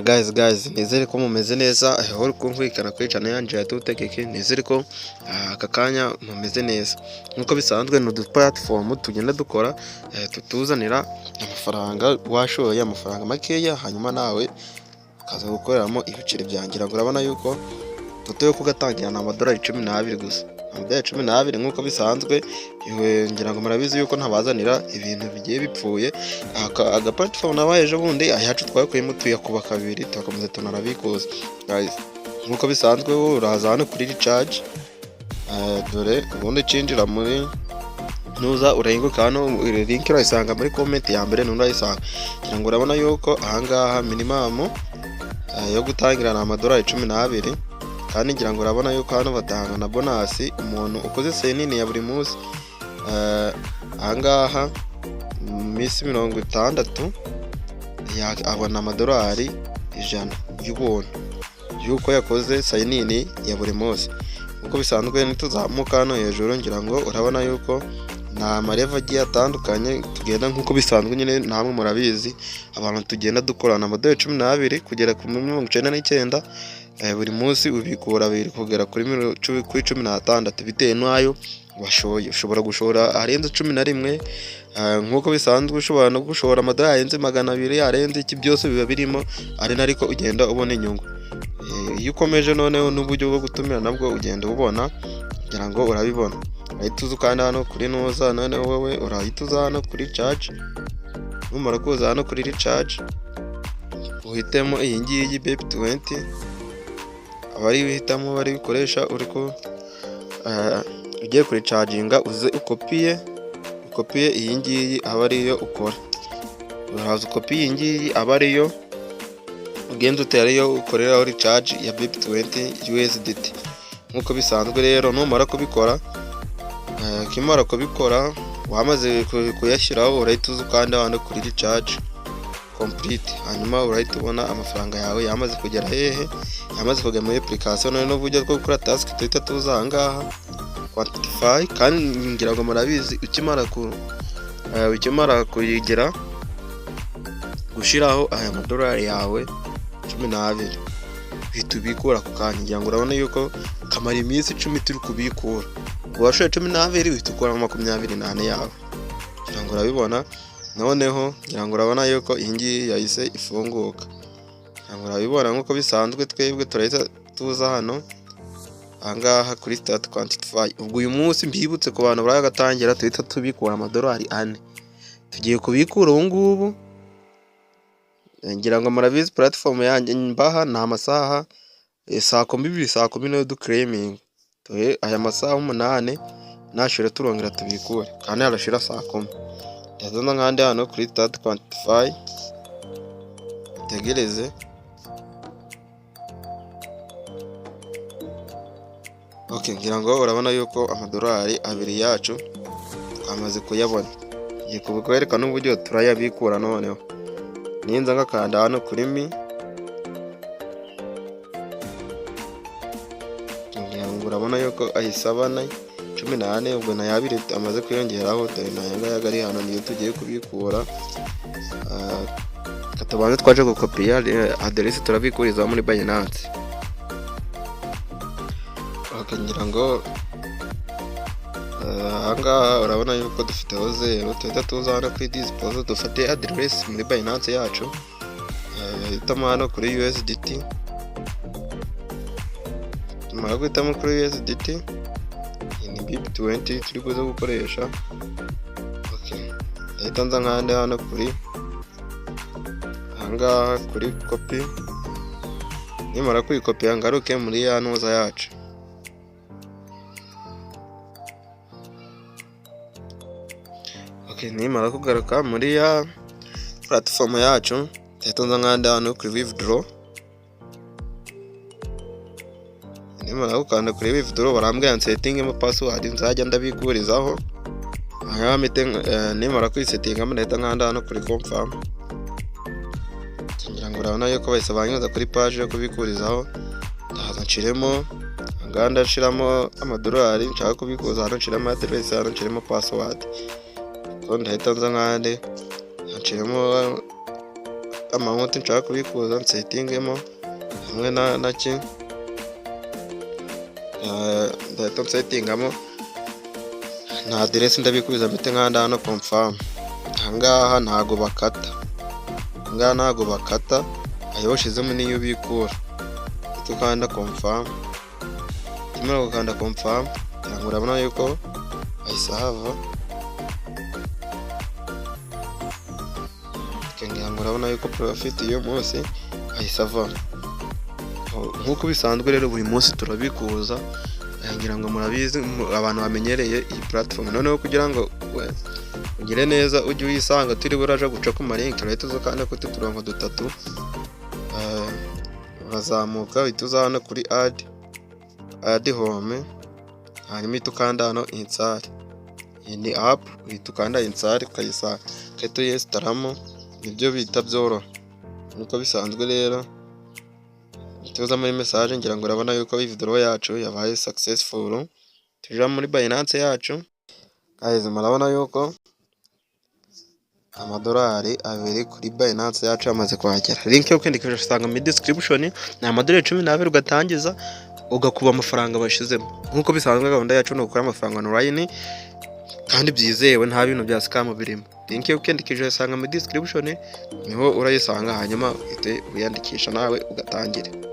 Guys, nizere ko mumeze neza aho uri kumvikana kuri channel yanje ya Tutegeke. Nizere ko aka kanya mumeze neza. Nkuko bisanzwe no platform tugenda dukora tutuzanira amafaranga washoye amafaranga makeya, hanyuma nawe ukaza gukoreramo ibiceri byangira. Urabona yuko tutoye kugatangira na amadolari 12 gusa. Amadolari 12 nkuko bisanzwe, ngira ngo murabizi yuko ntabazanira ibintu bigiye bipfuye. Aga platform nabaye ejo bundi ayacu twakuyemo tuyakuba kabiri tukakomeza tunarabikuza. Guys, nkuko bisanzwe uraza hano kuri recharge, dore ubundi cinjira muri nuza urahinguka hano, link urayisanga muri comment ya mbere nurayisanga. Ngira ngo urabona yuko ahangaha minimum yo gutangira na amadolari 12, kandi ngira ngo urabona yuko hano batanga na bonus umuntu ukoze senini ya buri munsi. Ahangaha minsi 60 abona amadolari 100 y'ubuntu yuko yakoze senini ya buri munsi. Uko bisanzwe nituzamuka hano hejuru, ngira ngo urabona yuko na amareva agiye atandukanye tugenda nkuko bisanzwe nyine namwe murabizi abantu tugenda dukorana amadolari 12 kugera ku 99 buri munsi ubikura biri kugera kuri 16 bitewe n'ayo washoye. Ushobora gushora arenze 11 nkuko bisanzwe, ushobora no gushora amadolari arenze 200 arenze iki byose biba birimo ari nariko ugenda ubona inyungu. Iyo ukomeje noneho n'uburyo bwo gutumira nabwo ugenda ubona, ngira ngo urabibona. Ahita uzukanda hano kuri nuza, noneho wowe urahita uza hano kuri charge. Numara kuza hano kuri recharge uhitemo iyi ngiyi BEP20, abari uhitamo bari bikoresha uriko ugiye kuri charginga, uze ukopiye iyi ngiyi aba ariyo ukora. Uraza ukopiye iyi ngiyi aba ariyo ugenda uterayo ukoreraho recharge ya BEP20 USDT nkuko bisanzwe. Rero numara kubikora, kimara kubikora wamaze kuyashyiraho, urahita uzukanda hano kuri recharge complete, hanyuma urahita ubona amafaranga yawe yamaze kugera hehe, yamaze kugera muri application. None n'uburyo bwo gukora task tuhita tuza ahangaha quantify, kandi ngira ngo murabizi ukimara kuyigera gushiraho aya madolari yawe 12 uhita ubikura ku kanya. Ngira ngo urabona yuko kamara iminsi 10 turi kubikura, washoye 12 uhita ukora 28 yawe. Ngira ngo urabibona. Noneho ngira ngo urabona yuko iyi ngiyi yahise ifunguka. Ngira ngo urabibona nkuko bisanzwe. Twebwe turahita tuza hano ahangaha kuri start quantify. Ubwo uyu munsi mbibutse ku bantu baragatangira tuhita tubikura amadolari 4. Tugiye kubikura ubu ngubu. Ngira ngo murabizi platform yanjye mbaha na amasaha saa 12 no duclaiming. Aya masaha 8 nashire turongera tubikure, kandi arashira saa 10. Ndazana nkande hano kuri start quantify, tegereze. Okay, ngira ngo urabona yuko amadolari 2 yacu twamaze kuyabona. Ngiye kubikwereka n'uburyo turayabikura. Noneho ninza ngakanda hano kuri ngira ngo urabona yuko ahisabana 18, ubwo na yabiri amaze kwiyongeraho dore na yanga yagari hano niyo tugiye kubikura. Katabanze twaje gukopiya address turabikuriza muri Binance. Ngira ngo ahangaha urabona yuko dufiteho 0, tuhita tuza hano kuri dispose dufate address muri Binance yacu. Hitamo hano kuri USDT. Tumara guhitamo kuri USDT, ni BEP20 turi buze gukoresha. Okay, ndahita nza nkande hano kuri ahangaha kuri copy. Nimara kuyikopiya ngaruke muri ya nuza yacu. Okay, nimara kugaruka muri ya platform yacu, ndahita nza nkande hano kuri withdraw. Nimara gukanda kuri withdraw barambwira setting mo password nzajya ndabikurizaho. Nimara kwisettinga ndahita nkanda hano kuri confirm. Ngira ngo urabona yuko bahise banyuza kuri page yo kubikurizaho. Ndaza nshiremo nganda nshiramo amadolari nshaka kubikuza, hano nshiramo address, hano nshiremo password. Ndahita nza nkande nshiremo amount nshaka kubikuza nsetingemo hamwe na ki ndahita nsetingamo na address ndabikuza mpite nkanda hano confirm. Ahangaha ntago bakata ayo washizemo niyo ubikura tukanda confirm. Kimara gukanda confirm cyangwa urabona yuko ahise hava urabona yuko profit iyo munsi ahise ava. Nk'uko bisanzwe rero buri munsi turabikuza, ngira ngo murabizi abantu bamenyereye iyi platform. Noneho kugira ngo ugire neza ujye uyisanga turi buraje guca ku marinki turahita uzakanda kuri turongo dutatu, urazamuka uhita uza hano kuri add home, hanyuma uhita ukanda hano install. Iyi ni app uhita ukanda install ukayisanga uhita uyesitaramo, nibyo bita byoroha nkuko bisanzwe. Rero tuza muri message ngira ngo urabona yuko withdraw yacu yabaye successful. Tuja muri Binance yacu guys, murabona yuko amadolari 2 kuri Binance yacu yamaze kuhagera. Link yo kwandikisha usanga muri description. Ni amadolari 12 ugatangiza ugakuba amafaranga bashizemo. Nkuko bisanzwe gahunda yacu no gukora amafaranga online kandi byizewe nta bintu bya scam birimo. Link yo kwandikisha usanga muri description, niho urayisanga hanyuma uhite uyandikisha nawe ugatangire.